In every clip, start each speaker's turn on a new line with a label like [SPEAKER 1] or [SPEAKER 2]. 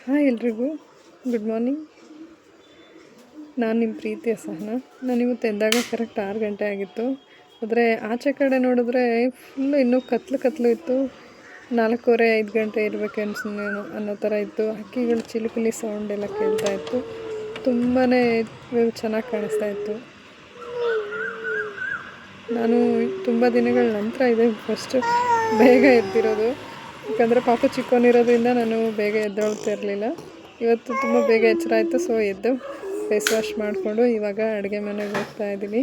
[SPEAKER 1] Hi ಎಲ್ರಿಗೂ, good morning. ನಾನು ನಿಮ್ಮ ಪ್ರೀತಿಯ ಸಹನ. ನಾನು ಇವತ್ತು ಎದ್ದಾಗ ಕರೆಕ್ಟ್ 6 ಗಂಟೆ ಆಗಿತ್ತು. ಆದರೆ ಆಚೆ ಕಡೆ ನೋಡಿದ್ರೆ ಫುಲ್ಲು ಇನ್ನೂ ಕತ್ಲು ಇತ್ತು. 4:15 ಗಂಟೆ ಇರಬೇಕು ಅನ್ನೋ ಥರ ಇತ್ತು. ಹಕ್ಕಿಗಳು ಚಿಲಿಪಿಲಿ ಸೌಂಡ್ ಎಲ್ಲ ಕೇಳ್ತಾ ಇತ್ತು. ತುಂಬಾ ಚೆನ್ನಾಗಿ ಕಾಣಿಸ್ತಾ ಇತ್ತು. ನಾನು ತುಂಬ ದಿನಗಳ ನಂತರ ಇದೆ ಫಸ್ಟು ಬೇಗ ಎದ್ದಿರೋದು. ಯಾಕಂದರೆ ಪಾಪ ಚಿಕ್ಕವನಿರೋದ್ರಿಂದ ನಾನು ಬೇಗ ಎದ್ದೇಳ್ತಾ ಇರಲಿಲ್ಲ. ಇವತ್ತು ತುಂಬ ಬೇಗ ಎಚ್ಚರ ಆಯಿತು. ಸೊ ಎದ್ದು ಫೇಸ್ ವಾಶ್ ಮಾಡಿಕೊಂಡು ಇವಾಗ ಅಡುಗೆ ಮನೆಗೆ ಹೋಗ್ತಾ ಇದ್ದೀನಿ.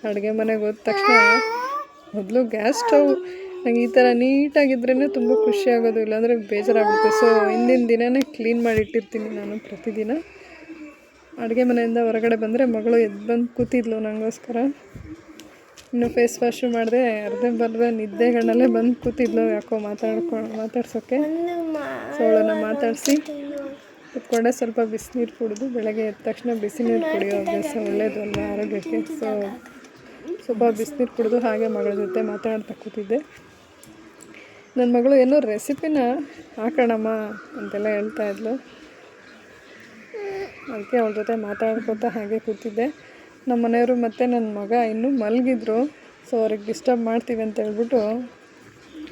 [SPEAKER 1] ಅಡುಗೆ ಮನೆಗೆ ಹೋದ ತಕ್ಷಣ ಮೊದಲು ಗ್ಯಾಸ್ ಸ್ಟವ್ ನಂಗೆ ಈ ಥರ ನೀಟಾಗಿದ್ರೇ ತುಂಬ ಖುಷಿ ಆಗೋದು, ಇಲ್ಲಾಂದರೆ ಬೇಜಾರಾಗುತ್ತೆ. ಸೊ ಹಿಂದಿನ ದಿನವೇ ಕ್ಲೀನ್ ಮಾಡಿಟ್ಟಿರ್ತೀನಿ ನಾನು ಪ್ರತಿದಿನ. ಅಡುಗೆ ಮನೆಯಿಂದ ಹೊರಗಡೆ ಬಂದರೆ ಮಗಳು ಎದ್ದು ಬಂದು ಕೂತಿದ್ಲು ನನಗೋಸ್ಕರ. ಇನ್ನು ಫೇಸ್ ವಾಶು ಮಾಡಿದೆ, ಅರ್ಧಂಬರ್ಧ ನಿದ್ದೆಗಣ್ಣಲ್ಲೇ ಬಂದು ಕೂತಿದ್ಲು ಯಾಕೋ ಮಾತಾಡ್ಸೋಕ್ಕೆ. ಸೊ ಅವಳನ್ನು ಮಾತಾಡಿಸಿ ಕುತ್ಕೊಂಡೆ. ಸ್ವಲ್ಪ ಬಿಸಿನೀರು ಕುಡಿದು, ಬೆಳಗ್ಗೆ ಎದ್ದ ತಕ್ಷಣ ಬಿಸಿನೀರು ಕುಡಿಯೋ ಅಭ್ಯಾಸ ಒಳ್ಳೆಯದು ಅಲ್ವ ಆರೋಗ್ಯಕ್ಕೆ. ಸೊ ಸ್ವಲ್ಪ ಬಿಸಿನೀರು ಕುಡಿದು ಹಾಗೆ ಮಗಳ ಜೊತೆ ಮಾತಾಡ್ತಾ ಕೂತಿದ್ದೆ. ನನ್ನ ಮಗಳು ಏನೋ ರೆಸಿಪಿನ ಹಾಕೋಣಮ್ಮ ಅಂತೆಲ್ಲ ಹೇಳ್ತಾಯಿದ್ಲು. ಅದಕ್ಕೆ ಅವಳ ಜೊತೆ ಮಾತಾಡ್ಕೊತಾ ಹಾಗೆ ಕೂತಿದ್ದೆ. ನಮ್ಮ ಮನೆಯವರು ಮತ್ತು ನನ್ನ ಮಗ ಇನ್ನೂ ಮಲಗಿದ್ರು. ಸೊ ಅವ್ರಿಗೆ ಡಿಸ್ಟರ್ಬ್ ಮಾಡ್ತೀವಿ ಅಂತ ಹೇಳ್ಬಿಟ್ಟು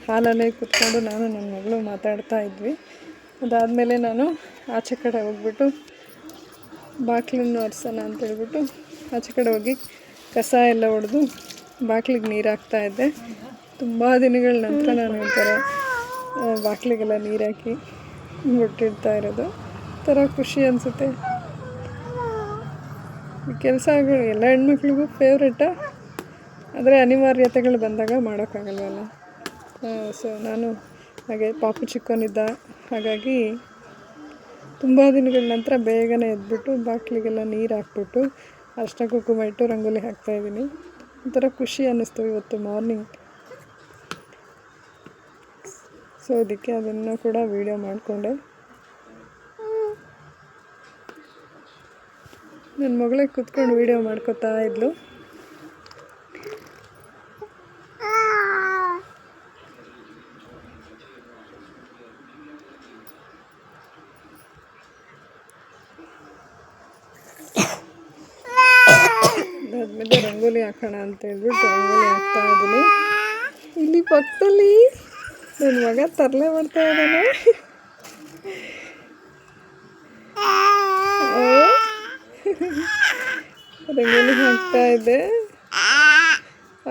[SPEAKER 1] ಹಾಲಲ್ಲೇ ಕೂತ್ಕೊಂಡು ನಾನು ನನ್ನ ಮಗಳು ಮಾತಾಡ್ತಾ ಇದ್ವಿ. ಅದಾದಮೇಲೆ ನಾನು ಆಚೆ ಕಡೆ ಹೋಗ್ಬಿಟ್ಟು ಬಾಗಿಲನ್ನು ಒರೆಸೋಣ ಅಂತೇಳ್ಬಿಟ್ಟು ಆಚೆ ಕಡೆ ಹೋಗಿ ಕಸ ಎಲ್ಲ ಹೊಡೆದು ಬಾಗಿಲಿಗೆ ನೀರು ಹಾಕ್ತಾಯಿದ್ದೆ. ತುಂಬ ದಿನಗಳ ನಂತರ ನಾನು ಈ ಥರ ಬಾಗಿಲಿಗೆಲ್ಲ ನೀರು ಹಾಕಿ ಬಿಟ್ಟಿಡ್ತಾ ಇರೋದು ಥರ ಖುಷಿ ಅನಿಸುತ್ತೆ. ಈ ಕೆಲಸಗಳು ಎಲ್ಲ ಹೆಣ್ಮಕ್ಳಿಗೂ ಫೇವ್ರೇಟ. ಆದರೆ ಅನಿವಾರ್ಯತೆಗಳು ಬಂದಾಗ ಮಾಡೋಕ್ಕಾಗಲ್ವಲ್ಲ. ಸೊ ನಾನು ಹಾಗೆ ಪಾಪು ಚಿಕ್ಕವನಿದ್ದ, ಹಾಗಾಗಿ ತುಂಬ ದಿನಗಳ ನಂತರ ಬೇಗನೆ ಎದ್ಬಿಟ್ಟು ಬಾಗಿಲಿಗೆಲ್ಲ ನೀರು ಹಾಕ್ಬಿಟ್ಟು ಅರಿಶಿನ ಕುಂಕುಮ ಇಟ್ಟು ರಂಗೋಲಿ ಹಾಕ್ತಾಯಿದ್ದೀನಿ. ಒಂಥರ ಖುಷಿ ಅನ್ನಿಸ್ತು ಇವತ್ತು ಮಾರ್ನಿಂಗ್. ಸೊ ಅದಕ್ಕೆ ಅದನ್ನು ಕೂಡ ವೀಡಿಯೋ ಮಾಡಿಕೊಂಡೆ. ನನ್ನ ಮಗಳಿಗೆ ಕೂತ್ಕೊಂಡು ವೀಡಿಯೋ ಮಾಡ್ಕೋತಾ ಇದ್ಲು. ಅದಾದಮೇಲೆ ರಂಗೋಲಿ ಹಾಕೋಣ ಅಂತ ಹೇಳ್ಬಿಟ್ಟು ರಂಗೋಲಿ ಹಾಕ್ತಾ ಇದ್ದೀನಿ. ಇಲ್ಲಿ ಪಕ್ಕದಲ್ಲಿ ನನ್ನ ಮಗ ತರಲೆ ಮಾಡ್ತಾ ಇದ್ದಾನೆ. ರಂಗೋಲಿ ಹಾಕ್ತಾ ಇದ್ದೆ.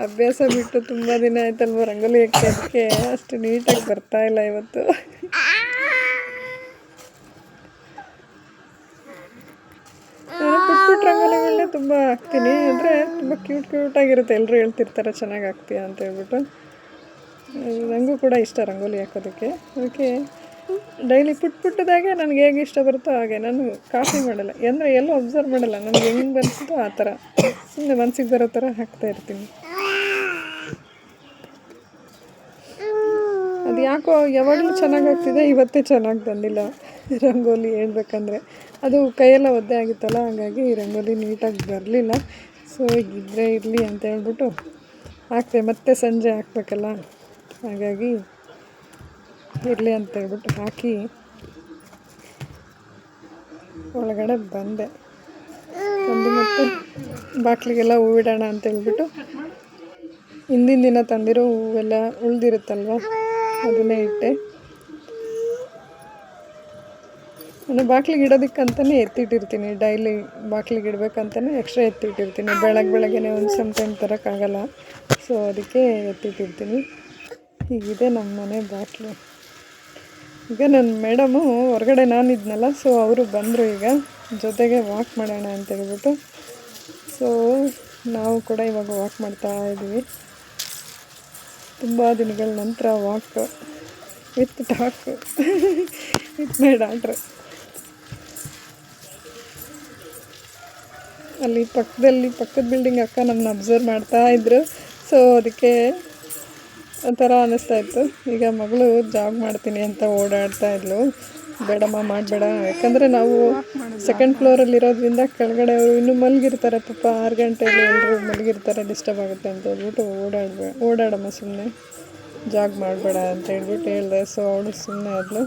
[SPEAKER 1] ಅಭ್ಯಾಸ ಬಿಟ್ಟು ತುಂಬ ದಿನ ಆಯ್ತಲ್ವ ರಂಗೋಲಿ ಹಾಕೋದಕ್ಕೆ, ಅಷ್ಟು ನೀಟಾಗಿ ಬರ್ತಾ ಇಲ್ಲ ಇವತ್ತು. ನಾನು ಪುಟ್ಟ ರಂಗೋಲಿಗಳನ್ನೇ ತುಂಬ ಹಾಕ್ತೀನಿ. ಅಂದರೆ ತುಂಬ ಕ್ಯೂಟಾಗಿರುತ್ತೆ. ಎಲ್ಲರೂ ಹೇಳ್ತಿರ್ತಾರೆ ಚೆನ್ನಾಗಿ ಹಾಕ್ತೀಯ ಅಂತ ಹೇಳ್ಬಿಟ್ಟು. ನನಗೂ ಕೂಡ ಇಷ್ಟ ರಂಗೋಲಿ ಹಾಕೋದಕ್ಕೆ. ಅದಕ್ಕೆ ಡೈಲಿ ಪುಟ್ಟದಾಗೆ ನನಗೆ ಹೇಗೆ ಇಷ್ಟ ಬರುತ್ತೋ ಹಾಗೆ. ನಾನು ಕಾಪಿ ಮಾಡಲ್ಲ, ಅಂದರೆ ಎಲ್ಲೂ ಅಬ್ಸರ್ವ್ ಮಾಡಲ್ಲ. ನನಗೆ ಹೆಂಗೆ ಬನ್ನಿಸುತ್ತೋ ಆ ಥರ ಸುಮ್ಮನೆ ಮನಸ್ಸಿಗೆ ಬರೋ ಥರ ಹಾಕ್ತಾಯಿರ್ತೀನಿ. ಅದು ಯಾಕೋ ಯಾವಾಗಲೂ ಚೆನ್ನಾಗಿ ಆಗ್ತಿದೆ, ಇವತ್ತೇ ಚೆನ್ನಾಗಿ ಬಂದಿಲ್ಲ ರಂಗೋಲಿ ಹೇಳ್ಬೇಕಂದ್ರೆ. ಅದು ಕೈಯೆಲ್ಲ ಒದ್ದೆ ಆಗಿತ್ತಲ್ಲ, ಹಾಗಾಗಿ ರಂಗೋಲಿ ನೀಟಾಗಿ ಬರಲಿಲ್ಲ. ಸೊ ಇದ್ದರೆ ಇರಲಿ ಅಂತ ಹೇಳ್ಬಿಟ್ಟು ಹಾಕ್ತೆ. ಮತ್ತೆ ಸಂಜೆ ಹಾಕ್ಬೇಕಲ್ಲ, ಹಾಗಾಗಿ ಇರಲಿ ಅಂತ ಹೇಳ್ಬಿಟ್ಟು ಹಾಕಿ ಒಳಗಡೆ ಬಂದು ಮತ್ತೆ ಬಾಗಿಲಿಗೆಲ್ಲ ಹೂವಿಡೋಣ ಅಂತ ಹೇಳ್ಬಿಟ್ಟು ಹಿಂದಿನ ದಿನ ತಂದಿರೋ ಹೂವೆಲ್ಲ ಉಳಿದಿರುತ್ತಲ್ವ, ಅದನ್ನೇ ಇಟ್ಟೆ. ನಾನು ಬಾಗಿಲಿಗೆ ಇಡೋದಕ್ಕಂತಲೇ ಎತ್ತಿಟ್ಟಿರ್ತೀನಿ. ಡೈಲಿ ಬಾಗಿಲಿಗೆ ಇಡಬೇಕಂತಲೇ ಎಕ್ಸ್ಟ್ರಾ ಎತ್ತಿಟ್ಟಿರ್ತೀನಿ. ಬೆಳಗ್ಗೆನೇ ಒಂದು ಸಮ್ ಟೈಮ್ ತರೋಕ್ಕಾಗಲ್ಲ. ಸೊ ಅದಕ್ಕೆ ಎತ್ತಿಟ್ಟಿರ್ತೀನಿ. ಹೀಗಿದೆ ನಮ್ಮ ಮನೆ ಬಾಗಿಲು. ಈಗ ನನ್ನ ಮೇಡಮು ಹೊರಗಡೆ ನಾನಿದ್ನಲ್ಲ, ಸೊ ಅವರು ಬಂದರು. ಈಗ ಜೊತೆಗೆ ವಾಕ್ ಮಾಡೋಣ ಅಂತ ಹೇಳ್ಬಿಟ್ಟು ಸೊ ನಾವು ಕೂಡ ಇವಾಗ ವಾಕ್ ಮಾಡ್ತಾ ಇದ್ದೀವಿ. ತುಂಬ ದಿನಗಳ ನಂತರ walk with talk with my daughter. ಅಲ್ಲಿ ಪಕ್ಕದ ಬಿಲ್ಡಿಂಗ್ ಅಕ್ಕ ನಮ್ಮನ್ನ ಅಬ್ಸರ್ವ್ ಮಾಡ್ತಾ ಇದ್ರು. ಸೊ ಅದಕ್ಕೆ ಒಂಥರ ಅನ್ನಿಸ್ತಾ ಇತ್ತು. ಈಗ ಮಗಳು ಜಾಗ್ ಮಾಡ್ತೀನಿ ಅಂತ ಓಡಾಡ್ತಾ ಇದ್ಲು. ಬೇಡಮ್ಮ ಮಾಡಬೇಡ, ಯಾಕಂದರೆ ನಾವು ಸೆಕೆಂಡ್ ಫ್ಲೋರಲ್ಲಿರೋದ್ರಿಂದ ಕೆಳಗಡೆ ಅವರು ಇನ್ನೂ ಮಲಗಿರ್ತಾರೆ. ಪಾಪ 6 ಗಂಟೆಯಲ್ಲಿ ಎಲ್ಲರೂ ಮಲಗಿರ್ತಾರೆ, ಡಿಸ್ಟರ್ಬ್ ಆಗುತ್ತೆ ಅಂತ ಹೇಳ್ಬಿಟ್ಟು ಓಡಾಡಮ್ಮ ಸುಮ್ಮನೆ, ಜಾಗ್ ಮಾಡಬೇಡ ಅಂತ ಹೇಳ್ಬಿಟ್ಟು ಹೇಳಿದೆ. ಸೊ ಅವಳು ಸುಮ್ಮನೆ ಆದಳು.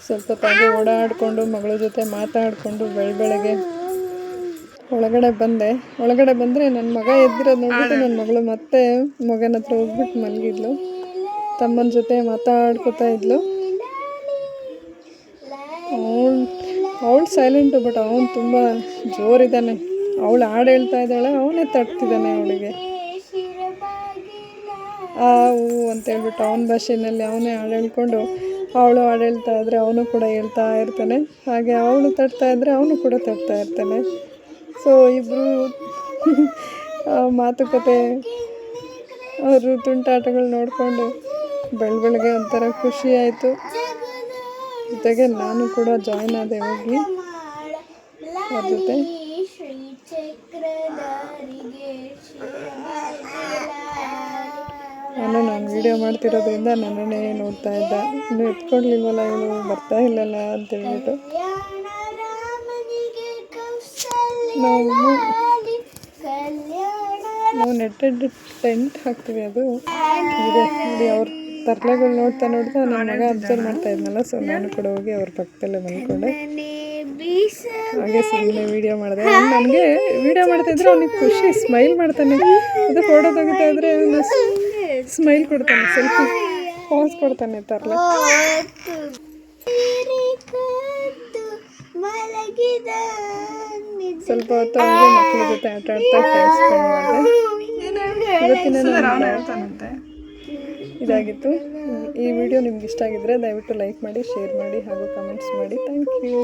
[SPEAKER 1] ಸ್ವಲ್ಪ ಹೊತ್ತಾಗಿ ಓಡಾಡಿಕೊಂಡು ಮಗಳ ಜೊತೆ ಮಾತಾಡಿಕೊಂಡು ಬೆಳಗ್ಗೆ ಒಳಗಡೆ ಬಂದರೆ ನನ್ನ ಮಗ ಎದ್ದಿರೋದು ನೋಡ್ಬಿಟ್ಟು ನನ್ನ ಮಗಳು ಮತ್ತೆ ಮಗನ ಹತ್ರ ಹೋಗ್ಬಿಟ್ಟು ಮಲಗಿದ್ಲು. ತಮ್ಮನ ಜೊತೆ ಮಾತಾಡ್ಕೋತಾ ಇದ್ಲು. ಅವಳು ಸೈಲೆಂಟು, ಬಟ್ ಅವನು ತುಂಬ ಜೋರಿದ್ದಾನೆ. ಅವಳು ಹಾಡು ಹೇಳ್ತಾ ಇದ್ದಾಳೆ, ಅವನೇ ತಟ್ತಿದ್ದಾನೆ ಅವಳಿಗೆ. ಹೂ ಅಂತ ಹೇಳ್ಬಿಟ್ಟು ಅವನ ಭಾಷೆಯಲ್ಲಿ ಅವನೇ ಹಾಡು ಹೇಳ್ಕೊಂಡು, ಅವಳು ಹಾಡು ಹೇಳ್ತಾ ಇದ್ದರೆ ಅವನು ಕೂಡ ಹೇಳ್ತಾ ಇರ್ತಾನೆ. ಹಾಗೆ ಅವಳು ತಟ್ತಾ ಇದ್ದರೆ ಅವನು ಕೂಡ ತಟ್ತಾ ಇರ್ತಾನೆ. ಸೊ ಇಬ್ಬರು ಮಾತುಕತೆ, ಅವರು ತುಂಟಾಟಗಳು ನೋಡಿಕೊಂಡು ಬೆಳಗ್ಗೆ ಒಂಥರ ಖುಷಿ ಆಯಿತು. ಜೊತೆಗೆ ನಾನು ಕೂಡ ಜಾಯ್ನ್ ಆದೆ ಹೋಗಿ ಅವ್ರ ಜೊತೆ. ನಾನು ವೀಡಿಯೋ ಮಾಡ್ತಿರೋದ್ರಿಂದ ನನ್ನನ್ನೇ ನೋಡ್ತಾ ಇದ್ದ. ಇನ್ನೂ ಎತ್ಕೊಡ್ಲಿಲ್ವಲ್ಲ ಇವಳು, ಬರ್ತಾ ಇಲ್ಲಲ್ಲ ಅಂತೇಳ್ಬಿಟ್ಟು. ನಾವು ನೆಟ್ಟೆಡ್ ಟೆಂಟ್ ಹಾಕ್ತೀವಿ, ಅದು ಇದೆ ನೋಡಿ. ಅವ್ರ ತರ್ಲೆಗಳು ನೋಡ್ತಾ ನನ್ನ ಮಗ ಅಬ್ಸರ್ವ್ ಮಾಡ್ತಾ ಇದ್ನಲ್ಲ, ಸೊ ನಾನು ಕೂಡ ಹೋಗಿ ಅವ್ರ ಪಕ್ಕದಲ್ಲೇ ಮಲ್ಕೊಂಡೆ. ಹಾಗೆ ಸುಮ್ಮನೆ ವೀಡಿಯೋ ಮಾಡಿದೆ. ನನಗೆ ವೀಡಿಯೋ ಮಾಡ್ತಾಯಿದ್ರೆ ಅವ್ನಿಗೆ ಖುಷಿ, ಸ್ಮೈಲ್ ಮಾಡ್ತಾನೆ. ಅದು ಫೋಟೋ ತೆಗಿತಾ ಇದ್ರೆ ಅವನು ಸ್ಮೈಲ್ ಕೊಡ್ತಾನೆ, ಸೆಲ್ಫಿ ಪಾಸ್ ಕೊಡ್ತಾನೆ ತರ್ಲೆ. ಸ್ವಲ್ಪ ಹೊತ್ತು ಅವನಿಗೆ ಮಕ್ಕಳ ಜೊತೆ ಆಟ ಆಡ್ತಾ ಟೈಮ್ ಸ್ಪೆಂಡ್ ಮಾಡಿದೆ. ಇವತ್ತಿನ ಇದಾಗಿತ್ತು. ಈ ವಿಡಿಯೋ ನಿಮ್ಗೆ ಇಷ್ಟ ಆಗಿದ್ರೆ ದಯವಿಟ್ಟು ಲೈಕ್ ಮಾಡಿ, ಶೇರ್ ಮಾಡಿ ಹಾಗೂ ಕಮೆಂಟ್ಸ್ ಮಾಡಿ. Thank you.